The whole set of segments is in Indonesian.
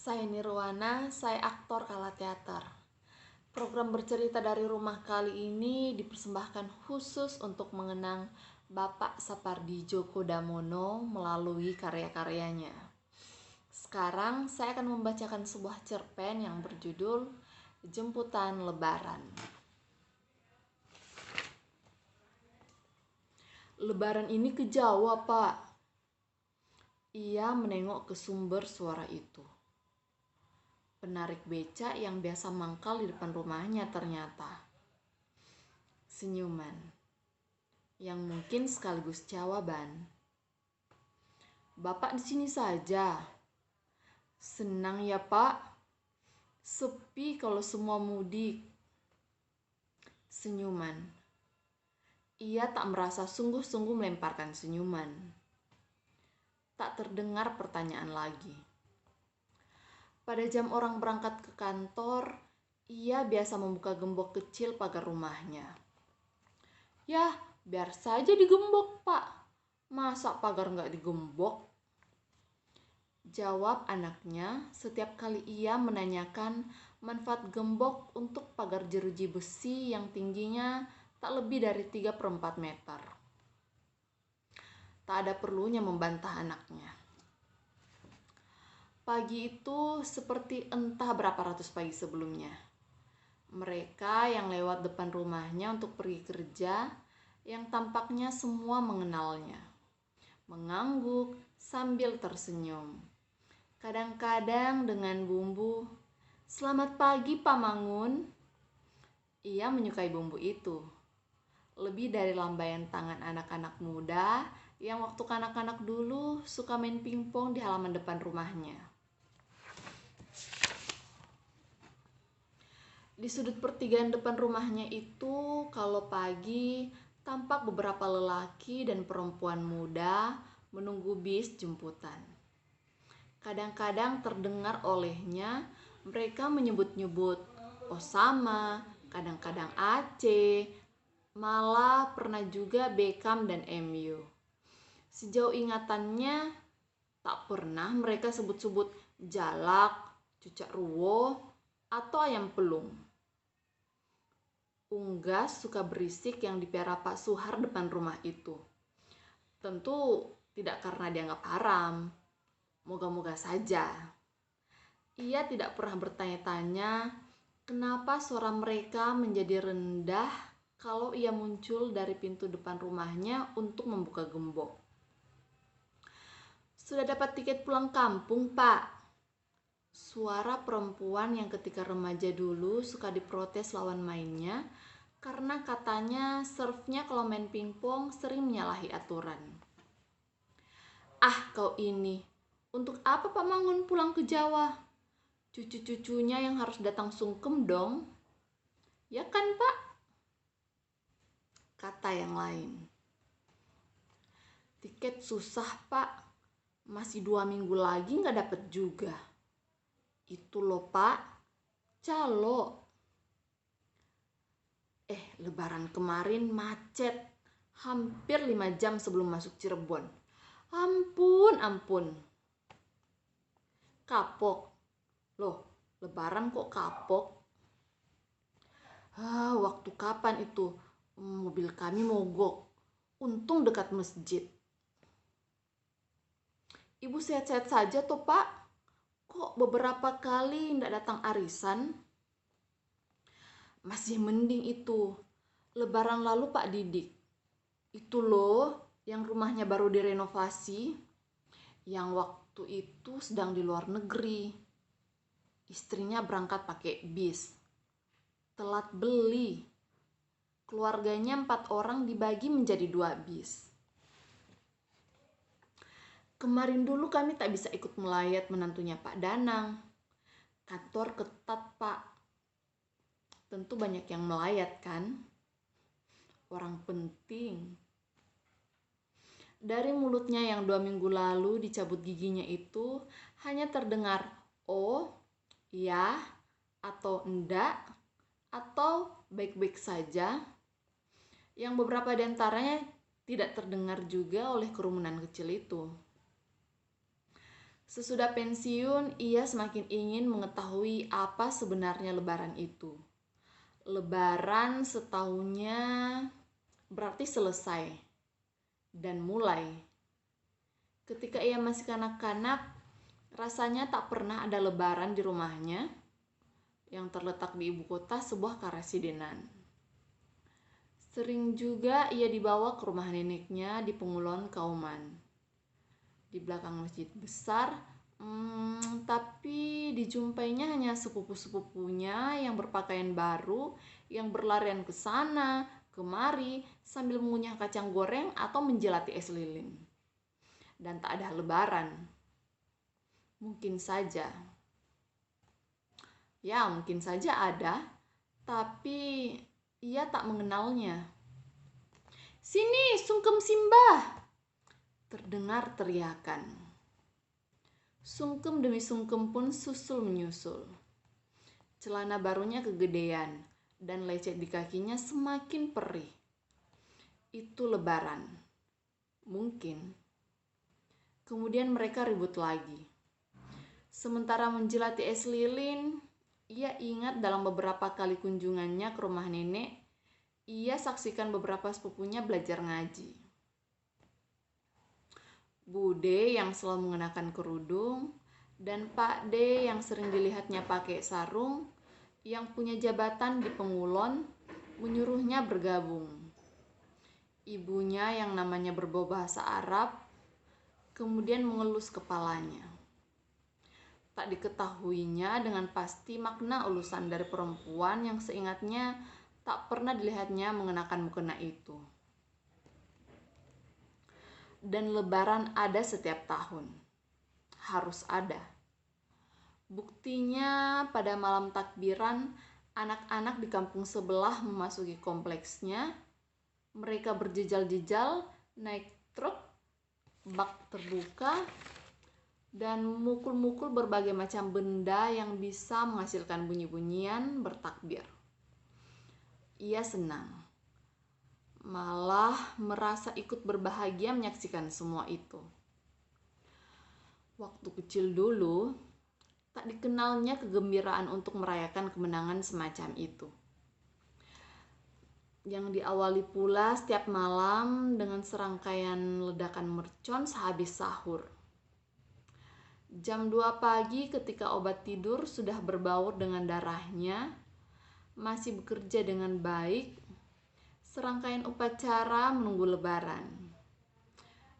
Saya Nirwana, saya aktor Kala Teater. Program bercerita dari rumah kali ini dipersembahkan khusus untuk mengenang Bapak Sapardi Djoko Damono melalui karya-karyanya. Sekarang saya akan membacakan sebuah cerpen yang berjudul Jemputan Lebaran. Lebaran ini ke Jawa, Pak. Ia menengok ke sumber suara itu. Penarik becak yang biasa mangkal di depan rumahnya ternyata. Senyuman yang mungkin sekaligus jawaban. Bapak di sini saja. Senang ya, Pak. Sepi kalau semua mudik. Senyuman. Ia tak merasa sungguh-sungguh melemparkan senyuman. Tak terdengar pertanyaan lagi. Pada jam orang berangkat ke kantor, ia biasa membuka gembok kecil pagar rumahnya. Yah, biar saja digembok, Pak. Masa pagar nggak digembok? Jawab anaknya setiap kali ia menanyakan manfaat gembok untuk pagar jeruji besi yang tingginya tak lebih dari 3/4 meter. Tak ada perlunya membantah anaknya. Pagi itu seperti entah berapa ratus pagi sebelumnya. Mereka yang lewat depan rumahnya untuk pergi kerja, yang tampaknya semua mengenalnya, mengangguk sambil tersenyum. Kadang-kadang dengan bumbu, "Selamat pagi, Pak Mangun." Ia menyukai bumbu itu. Lebih dari lambaian tangan anak-anak muda yang waktu kanak-kanak dulu suka main pingpong di halaman depan rumahnya. Di sudut pertigaan depan rumahnya itu, kalau pagi, tampak beberapa lelaki dan perempuan muda menunggu bis jemputan. Kadang-kadang terdengar olehnya mereka menyebut-nyebut Osama, kadang-kadang Aceh, malah pernah juga Beckham dan MU. Sejauh ingatannya, tak pernah mereka sebut-sebut Jalak, Cucak Ruwo, atau Ayam Pelung. Unggas suka berisik yang dipiara Pak Suhar depan rumah itu. Tentu tidak karena dianggap haram. Moga-moga saja. Ia tidak pernah bertanya-tanya kenapa suara mereka menjadi rendah kalau ia muncul dari pintu depan rumahnya untuk membuka gembok. Sudah dapat tiket pulang kampung, Pak. Suara perempuan yang ketika remaja dulu suka diprotes lawan mainnya karena katanya serve-nya kalau main pingpong sering menyalahi aturan. Ah, kau ini, untuk apa Pak Mangun pulang ke Jawa? Cucu-cucunya yang harus datang sungkem dong. Ya kan, Pak? Kata yang lain. Tiket susah, Pak. Masih 2 minggu lagi nggak dapet juga. Itu loh, Pak. Calo. Lebaran kemarin macet. Hampir 5 jam sebelum masuk Cirebon. Ampun. Kapok. Loh, lebaran kok kapok? Waktu kapan itu? Mobil kami mogok. Untung dekat masjid. Ibu sehat-sehat saja toh, Pak? Kok beberapa kali ndak datang arisan? Masih mending itu. Lebaran lalu Pak Didik. Itu loh yang rumahnya baru direnovasi. Yang waktu itu sedang di luar negeri. Istrinya berangkat pakai bis. Telat beli. Keluarganya 4 orang dibagi menjadi 2 bis. Kemarin dulu kami tak bisa ikut melayat menantunya Pak Danang. Kantor ketat, Pak. Tentu banyak yang melayat kan? Orang penting. Dari mulutnya yang 2 minggu lalu dicabut giginya itu hanya terdengar oh, ya, atau enggak, atau baik-baik saja. Yang beberapa di antaranya tidak terdengar juga oleh kerumunan kecil itu. Sesudah pensiun, ia semakin ingin mengetahui apa sebenarnya Lebaran itu. Lebaran setahunnya berarti selesai dan mulai. Ketika ia masih kanak-kanak, rasanya tak pernah ada Lebaran di rumahnya yang terletak di ibu kota sebuah karesidenan. Sering juga ia dibawa ke rumah neneknya di Pengulon Kauman, di belakang masjid besar, tapi dijumpainya hanya sepupu-sepupunya yang berpakaian baru, yang berlarian ke sana, kemari, sambil mengunyah kacang goreng atau menjelati es lilin. Dan tak ada Lebaran. Mungkin saja ada, tapi ia tak mengenalnya. "Sini, sungkem Simbah!" terdengar teriakan. Sungkem demi sungkem pun susul menyusul. Celana barunya kegedean dan lecet di kakinya semakin perih. Itu Lebaran. Mungkin. Kemudian mereka ribut lagi. Sementara menjelati es lilin, ia ingat dalam beberapa kali kunjungannya ke rumah nenek, ia saksikan beberapa sepupunya belajar ngaji. Bude yang selalu mengenakan kerudung, dan Pak D yang sering dilihatnya pakai sarung, yang punya jabatan di Pengulon, menyuruhnya bergabung. Ibunya yang namanya berbau bahasa Arab, kemudian mengelus kepalanya. Tak diketahuinya dengan pasti makna ulusan dari perempuan yang seingatnya tak pernah dilihatnya mengenakan mukena itu. Dan Lebaran ada setiap tahun. Harus ada. Buktinya pada malam takbiran, anak-anak di kampung sebelah memasuki kompleksnya. Mereka berjejal-jejal naik truk, bak terbuka, dan mukul-mukul berbagai macam benda yang bisa menghasilkan bunyi-bunyian bertakbir. Ia senang, malah merasa ikut berbahagia menyaksikan semua itu. Waktu kecil dulu, tak dikenalnya kegembiraan untuk merayakan kemenangan semacam itu. Yang diawali pula setiap malam dengan serangkaian ledakan mercon sehabis sahur. Jam 2 pagi ketika obat tidur sudah berbaur dengan darahnya, masih bekerja dengan baik, serangkaian upacara menunggu Lebaran.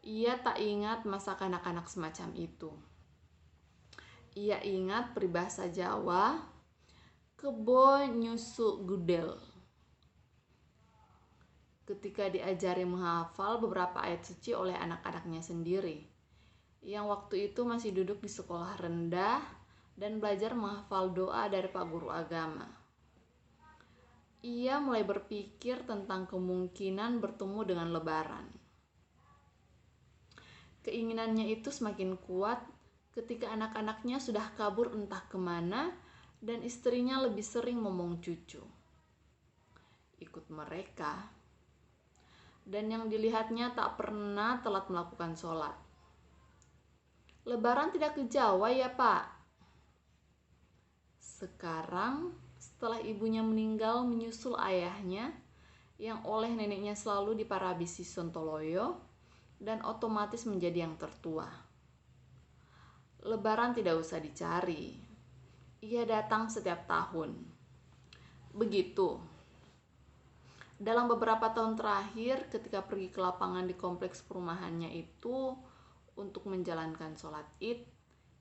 Ia tak ingat masa kanak-kanak semacam itu. Ia ingat peribahasa Jawa, kebo nyusu gudel. Ketika diajari menghafal beberapa ayat suci oleh anak-anaknya sendiri, yang waktu itu masih duduk di sekolah rendah dan belajar menghafal doa dari Pak Guru Agama. Ia mulai berpikir tentang kemungkinan bertemu dengan Lebaran. Keinginannya itu semakin kuat ketika anak-anaknya sudah kabur entah kemana dan istrinya lebih sering ngomong cucu. Ikut mereka. Dan yang dilihatnya tak pernah telat melakukan sholat. "Lebaran tidak ke Jawa ya, Pak?" Sekarang setelah ibunya meninggal menyusul ayahnya yang oleh neneknya selalu diparabisi Sontoloyo dan otomatis menjadi yang tertua. Lebaran tidak usah dicari. Ia datang setiap tahun. Begitu. Dalam beberapa tahun terakhir ketika pergi ke lapangan di kompleks perumahannya itu untuk menjalankan sholat Id,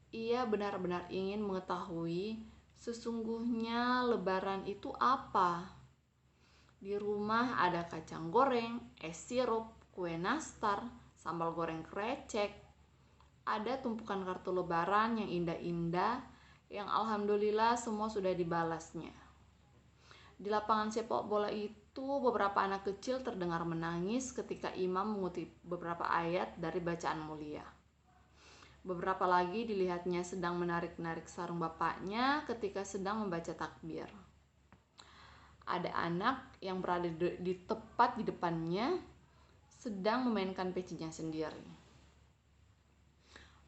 ia benar-benar ingin mengetahui sesungguhnya Lebaran itu apa. Di rumah ada kacang goreng, es sirup, kue nastar, sambal goreng krecek. Ada tumpukan kartu Lebaran yang indah-indah, yang alhamdulillah semua sudah dibalasnya. Di lapangan sepak bola itu beberapa anak kecil terdengar menangis ketika imam mengutip beberapa ayat dari bacaan mulia. Beberapa lagi dilihatnya sedang menarik-narik sarung bapaknya ketika sedang membaca takbir. Ada anak yang berada di tepat di depannya sedang memainkan pecinya sendiri.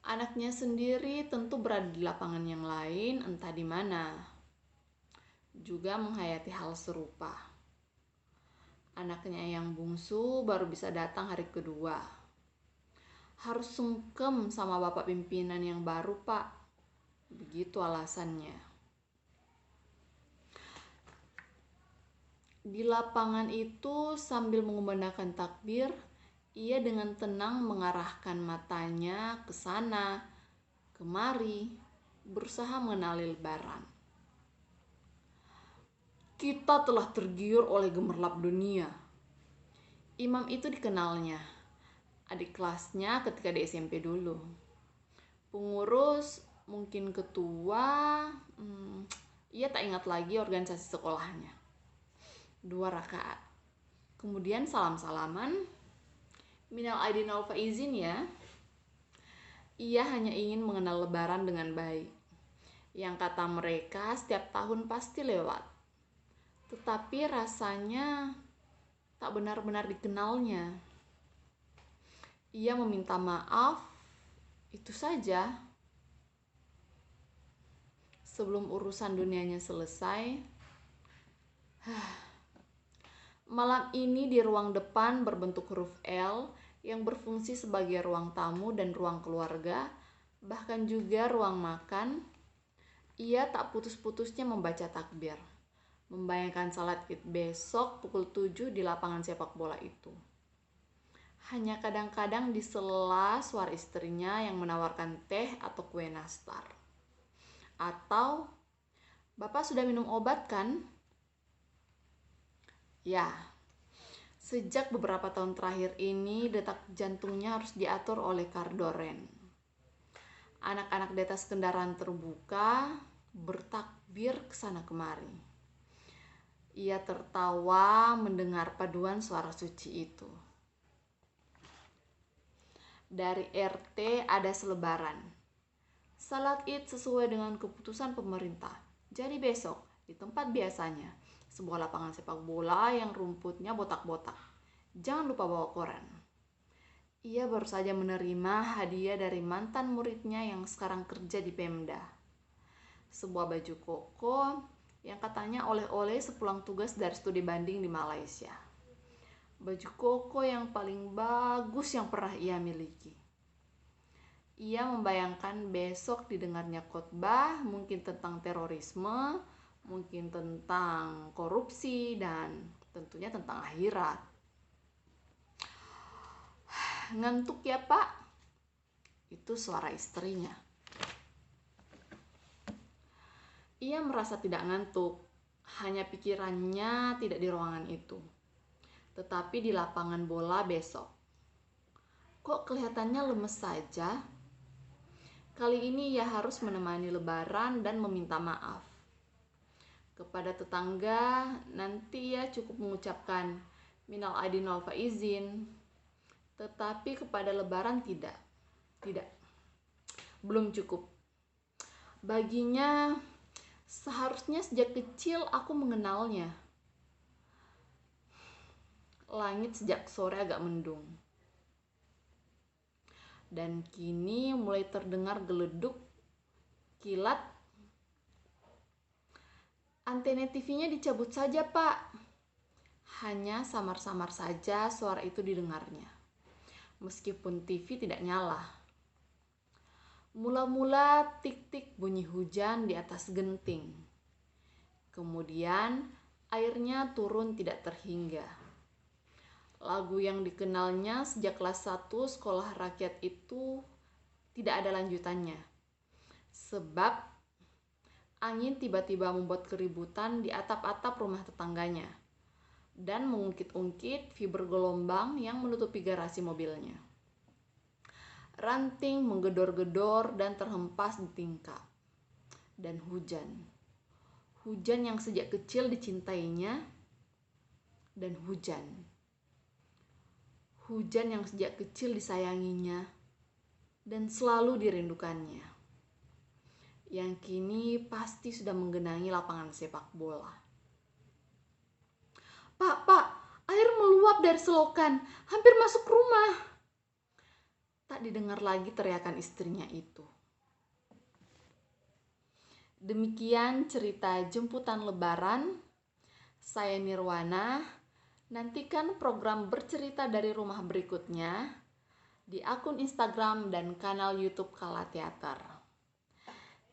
Anaknya sendiri tentu berada di lapangan yang lain, entah di mana. Juga menghayati hal serupa. Anaknya yang bungsu baru bisa datang hari kedua. Harus sungkem sama bapak pimpinan yang baru, Pak. Begitu alasannya. Di lapangan itu sambil mengumandangkan takbir, ia dengan tenang mengarahkan matanya ke sana, kemari, berusaha mengenali Lebaran. Kita telah tergiur oleh gemerlap dunia. Imam itu dikenalnya, adik kelasnya ketika di SMP dulu. Pengurus, mungkin ketua, ia tak ingat lagi organisasi sekolahnya. 2 rakaat. Kemudian salam-salaman. Minal aidin wal faizin ya. Ia hanya ingin mengenal Lebaran dengan baik. Yang kata mereka setiap tahun pasti lewat. Tetapi rasanya tak benar-benar dikenalnya. Ia meminta maaf, itu saja. Sebelum urusan dunianya selesai, malam ini di ruang depan berbentuk huruf L yang berfungsi sebagai ruang tamu dan ruang keluarga, bahkan juga ruang makan, ia tak putus-putusnya membaca takbir, membayangkan salat Id besok pukul 7 di lapangan sepak bola itu. Hanya kadang-kadang di sela suara istrinya yang menawarkan teh atau kue nastar. Atau, "Bapak sudah minum obat kan?" Ya, sejak beberapa tahun terakhir ini detak jantungnya harus diatur oleh Kardoren. Anak-anak di atas kendaraan terbuka bertakbir kesana kemari. Ia tertawa mendengar paduan suara suci itu. Dari RT ada selebaran. Salat Id sesuai dengan keputusan pemerintah. Jadi besok di tempat biasanya, sebuah lapangan sepak bola yang rumputnya botak-botak. Jangan lupa bawa koran. Ia baru saja menerima hadiah dari mantan muridnya yang sekarang kerja di Pemda. Sebuah baju koko yang katanya oleh-oleh sepulang tugas dari studi banding di Malaysia. Baju koko yang paling bagus yang pernah ia miliki. Ia membayangkan besok didengarnya khotbah, mungkin tentang terorisme, mungkin tentang korupsi, dan tentunya tentang akhirat. Ngantuk ya Pak? Itu suara istrinya. Ia merasa tidak ngantuk, hanya pikirannya tidak di ruangan itu, tetapi di lapangan bola besok. Kok kelihatannya lemes saja? Kali ini ia harus menemani Lebaran dan meminta maaf. Kepada tetangga, nanti ia cukup mengucapkan minal aidin wal faizin. Tetapi kepada Lebaran tidak. Tidak. Belum cukup. Baginya, seharusnya sejak kecil aku mengenalnya. Langit sejak sore agak mendung. Dan kini mulai terdengar geleduk, kilat. Antena TV-nya dicabut saja, Pak. Hanya samar-samar saja suara itu didengarnya. Meskipun TV tidak nyala. Mula-mula tik-tik bunyi hujan di atas genting. Kemudian airnya turun tidak terhingga. Lagu yang dikenalnya sejak kelas 1 sekolah rakyat itu tidak ada lanjutannya. Sebab angin tiba-tiba membuat keributan di atap-atap rumah tetangganya dan mengungkit-ungkit fiber gelombang yang menutupi garasi mobilnya. Ranting menggedor-gedor dan terhempas di tingkap. Dan hujan. Hujan yang sejak kecil dicintainya dan hujan. Hujan yang sejak kecil disayanginya dan selalu dirindukannya. Yang kini pasti sudah menggenangi lapangan sepak bola. Pak, air meluap dari selokan, hampir masuk rumah. Tak didengar lagi teriakan istrinya itu. Demikian cerita jemputan Lebaran. Saya Nirwana. Nantikan program bercerita dari rumah berikutnya di akun Instagram dan kanal YouTube Kala Teater.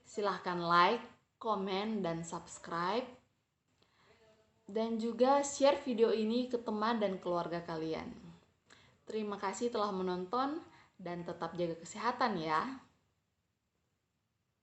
Silahkan like, komen, dan subscribe. Dan juga share video ini ke teman dan keluarga kalian. Terima kasih telah menonton dan tetap jaga kesehatan ya.